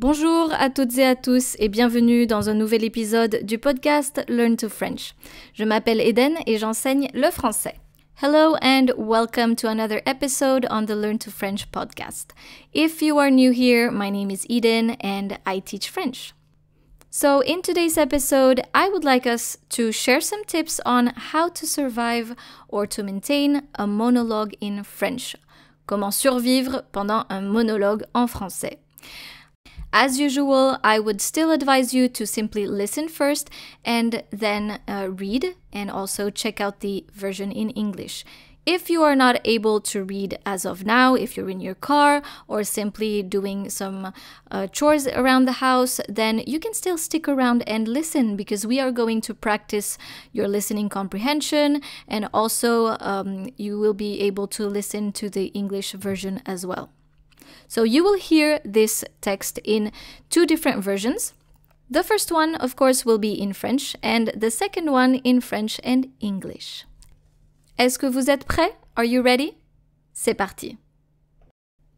Bonjour à toutes et à tous et bienvenue dans un nouvel épisode du podcast Learn to French. Je m'appelle Eden et j'enseigne le français. Hello and welcome to another episode on the Learn to French podcast. If you are new here, my name is Eden and I teach French. So in today's episode, I would like us to share some tips on how to survive or to maintain a monologue in French. Comment survivre pendant un monologue en français. As usual, I would still advise you to simply listen first and then read and also check out the version in English. If you are not able to read as of now, if you're in your car or simply doing some chores around the house, then you can still stick around and listen because we are going to practice your listening comprehension and also you will be able to listen to the English version as well. So you will hear this text in two different versions. The first one, of course, will be in French and the second one in French and English. Est-ce que vous êtes prêts? Are you ready? C'est parti.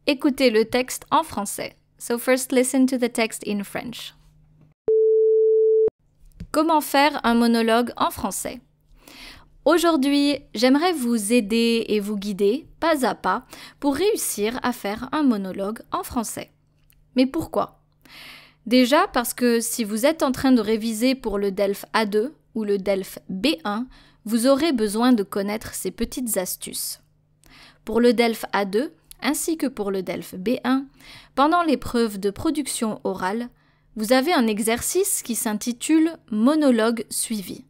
Écoutez le texte en français. So first listen to the text in French. Comment faire un monologue en français? Aujourd'hui, j'aimerais vous aider et vous guider, pas à pas, pour réussir à faire un monologue en français. Mais pourquoi? Déjà parce que si vous êtes en train de réviser pour le DELF A2 ou le DELF B1, vous aurez besoin de connaître ces petites astuces. Pour le DELF A2, ainsi que pour le DELF B1, pendant l'épreuve de production orale, vous avez un exercice qui s'intitule « Monologue suivi ».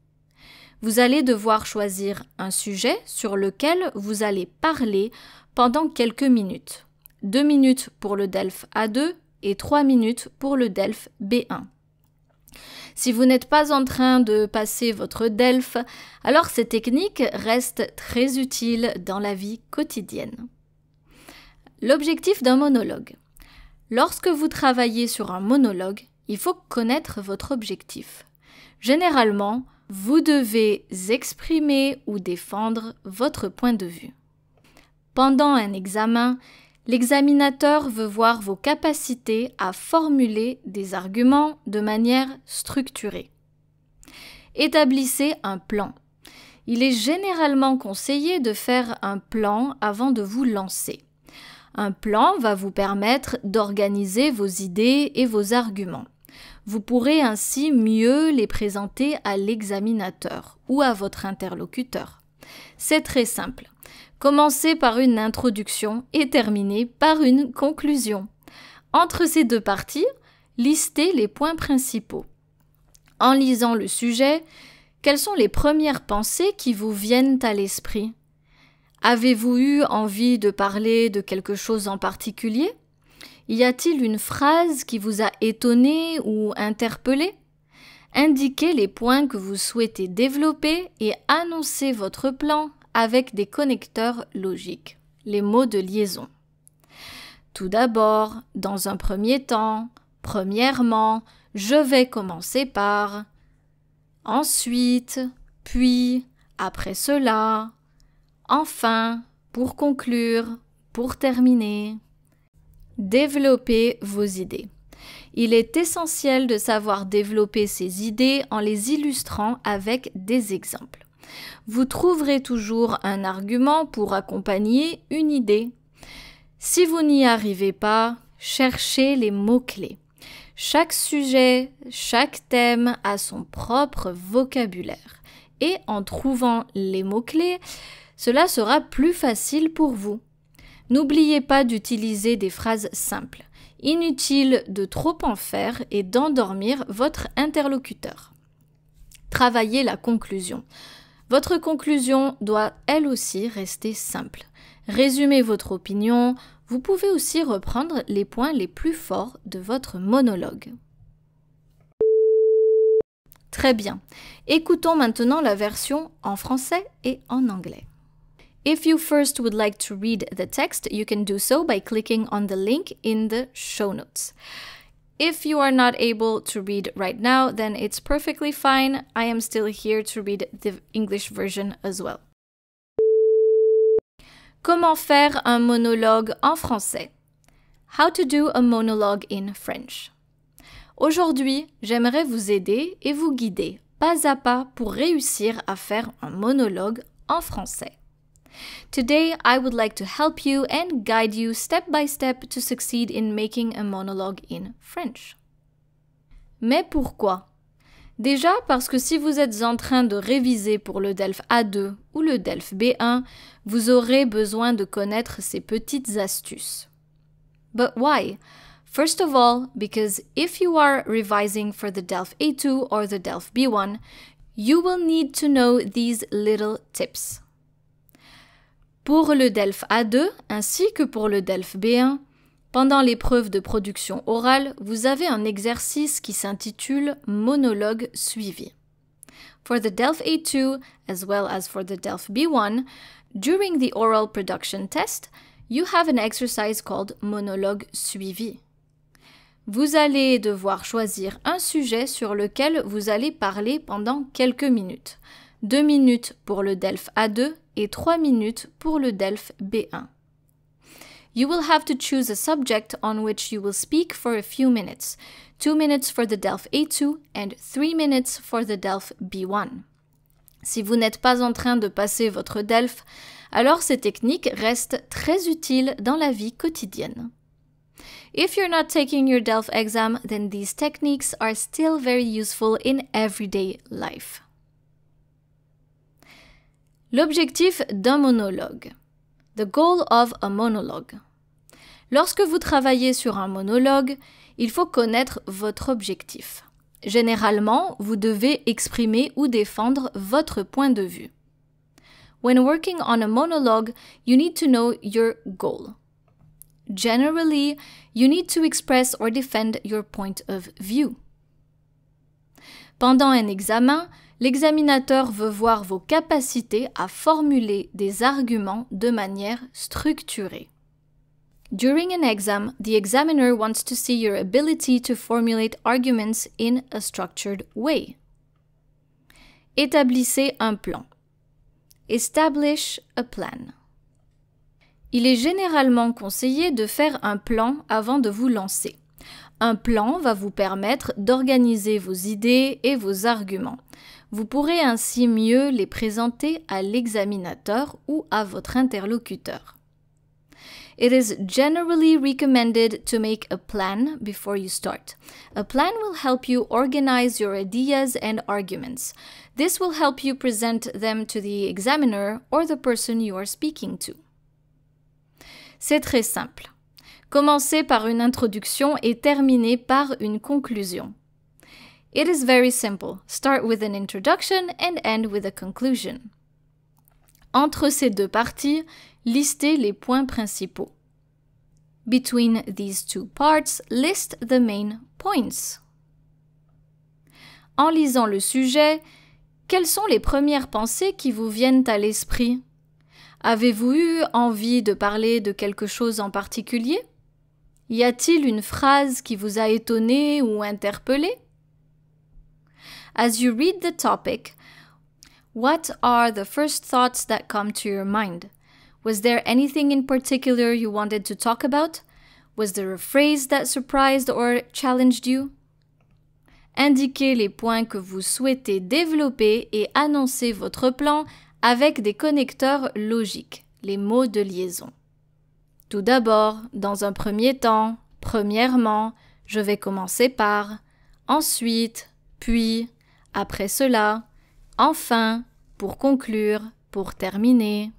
Vous allez devoir choisir un sujet sur lequel vous allez parler pendant quelques minutes. 2 minutes pour le DELF A2 et 3 minutes pour le DELF B1. Si vous n'êtes pas en train de passer votre DELF, alors ces techniques restent très utiles dans la vie quotidienne. L'objectif d'un monologue. Lorsque vous travaillez sur un monologue, il faut connaître votre objectif. Généralement, vous devez exprimer ou défendre votre point de vue. Pendant un examen, l'examinateur veut voir vos capacités à formuler des arguments de manière structurée. Établissez un plan. Il est généralement conseillé de faire un plan avant de vous lancer. Un plan va vous permettre d'organiser vos idées et vos arguments. Vous pourrez ainsi mieux les présenter à l'examinateur ou à votre interlocuteur. C'est très simple. Commencez par une introduction et terminez par une conclusion. Entre ces deux parties, listez les points principaux. En lisant le sujet, quelles sont les premières pensées qui vous viennent à l'esprit? Avez-vous eu envie de parler de quelque chose en particulier? Y a-t-il une phrase qui vous a étonné ou interpellé? Indiquez les points que vous souhaitez développer et annoncez votre plan avec des connecteurs logiques, les mots de liaison. Tout d'abord, dans un premier temps, premièrement, je vais commencer par, ensuite, puis, après cela, enfin, pour conclure, pour terminer. Développez vos idées. Il est essentiel de savoir développer ces idées en les illustrant avec des exemples. Vous trouverez toujours un argument pour accompagner une idée. Si vous n'y arrivez pas, cherchez les mots-clés. Chaque sujet, chaque thème a son propre vocabulaire. Et en trouvant les mots-clés, cela sera plus facile pour vous. N'oubliez pas d'utiliser des phrases simples. Inutile de trop en faire et d'endormir votre interlocuteur. Travaillez la conclusion. Votre conclusion doit elle aussi rester simple. Résumez votre opinion. Vous pouvez aussi reprendre les points les plus forts de votre monologue. Très bien. Écoutons maintenant la version en français et en anglais. If you first would like to read the text, you can do so by clicking on the link in the show notes. If you are not able to read right now, then it's perfectly fine. I am still here to read the English version as well. Comment faire un monologue en français? How to do a monologue in French. Aujourd'hui, j'aimerais vous aider et vous guider pas à pas pour réussir à faire un monologue en français. Today, I would like to help you and guide you step by step to succeed in making a monologue in French. Mais pourquoi? Déjà parce que si vous êtes en train de réviser pour le DELF A2 ou le DELF B1, vous aurez besoin de connaître ces petites astuces. But why? First of all, because if you are revising for the DELF A2 or the DELF B1, you will need to know these little tips. Pour le DELF A2 ainsi que pour le DELF B1, pendant l'épreuve de production orale, vous avez un exercice qui s'intitule monologue suivi. For the DELF A2 as well as for the DELF B1, during the oral production test, you have an exercise called monologue suivi. Vous allez devoir choisir un sujet sur lequel vous allez parler pendant quelques minutes. 2 minutes pour le DELF A2 et 3 minutes pour le DELF B1. You will have to choose a subject on which you will speak for a few minutes. 2 minutes for the DELF A2 and 3 minutes for the DELF B1. Si vous n'êtes pas en train de passer votre DELF, alors ces techniques restent très utiles dans la vie quotidienne. If you're not taking your DELF exam, then these techniques are still very useful in everyday life. L'objectif d'un monologue. The goal of a monologue. Lorsque vous travaillez sur un monologue, il faut connaître votre objectif. Généralement, vous devez exprimer ou défendre votre point de vue. When working on a monologue, you need to know your goal. Generally, you need to express or defend your point of view. Pendant un examen, l'examinateur veut voir vos capacités à formuler des arguments de manière structurée. During an exam, the examiner wants to see your ability to formulate arguments in a structured way. Établissez un plan. Establish a plan. Il est généralement conseillé de faire un plan avant de vous lancer. Un plan va vous permettre d'organiser vos idées et vos arguments. Vous pourrez ainsi mieux les présenter à l'examinateur ou à votre interlocuteur. It is generally recommended to make a plan before you start. A plan will help you organize your ideas and arguments. This will help you present them to the examiner or the person you are speaking to. C'est très simple. Commencez par une introduction et terminez par une conclusion. It is very simple. Start with an introduction and end with a conclusion. Entre ces deux parties, listez les points principaux. Between these two parts, list the main points. En lisant le sujet, quelles sont les premières pensées qui vous viennent à l'esprit? Avez-vous eu envie de parler de quelque chose en particulier? Y a-t-il une phrase qui vous a étonné ou interpellé? As you read the topic, what are the first thoughts that come to your mind? Was there anything in particular you wanted to talk about? Was there a phrase that surprised or challenged you? Indiquez les points que vous souhaitez développer et annoncez votre plan avec des connecteurs logiques, les mots de liaison. Tout d'abord, dans un premier temps, premièrement, je vais commencer par, ensuite, puis, après cela, enfin, pour conclure, pour terminer.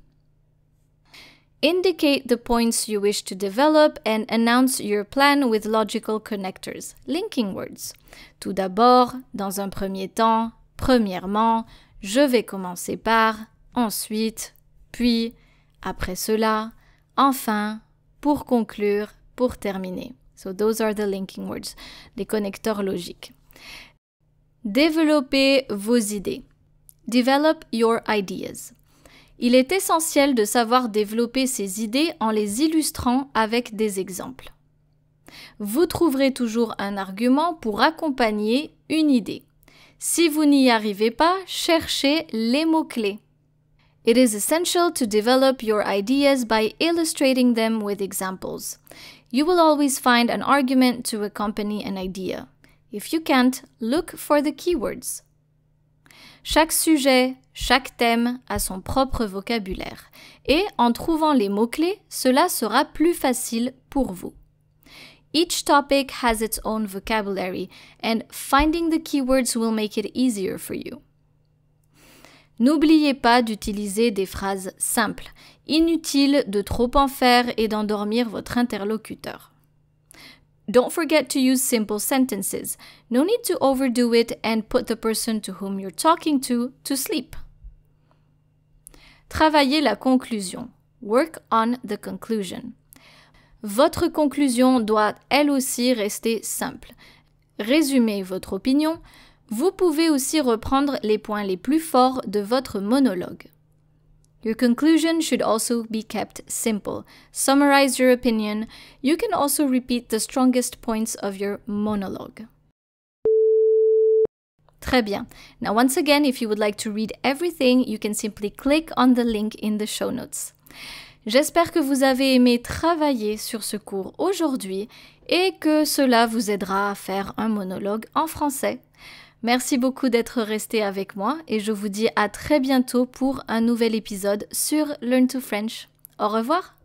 Indicate the points you wish to develop and announce your plan with logical connectors, linking words. Tout d'abord, dans un premier temps, premièrement, je vais commencer par, ensuite, puis, après cela, enfin, pour conclure, pour terminer. So those are the linking words, les connecteurs logiques. Développez vos idées. Develop your ideas. Il est essentiel de savoir développer ses idées en les illustrant avec des exemples. Vous trouverez toujours un argument pour accompagner une idée. Si vous n'y arrivez pas, cherchez les mots-clés. It is essential to develop your ideas by illustrating them with examples. You will always find an argument to accompany an idea. If you can't, look for the keywords. Chaque sujet, chaque thème a son propre vocabulaire et en trouvant les mots-clés, cela sera plus facile pour vous. Each topic has its own vocabulary and finding the keywords will make it easier for you. N'oubliez pas d'utiliser des phrases simples. Inutile de trop en faire et d'endormir votre interlocuteur. Don't forget to use simple sentences. No need to overdo it and put the person to whom you're talking to sleep. Travaillez la conclusion. Work on the conclusion. Votre conclusion doit elle aussi rester simple. Résumez votre opinion. Vous pouvez aussi reprendre les points les plus forts de votre monologue. Your conclusion should also be kept simple. Summarize your opinion. You can also repeat the strongest points of your monologue. Très bien. Now once again, if you would like to read everything, you can simply click on the link in the show notes. J'espère que vous avez aimé travailler sur ce cours aujourd'hui et que cela vous aidera à faire un monologue en français. Merci beaucoup d'être resté avec moi et je vous dis à très bientôt pour un nouvel épisode sur Learn to French. Au revoir!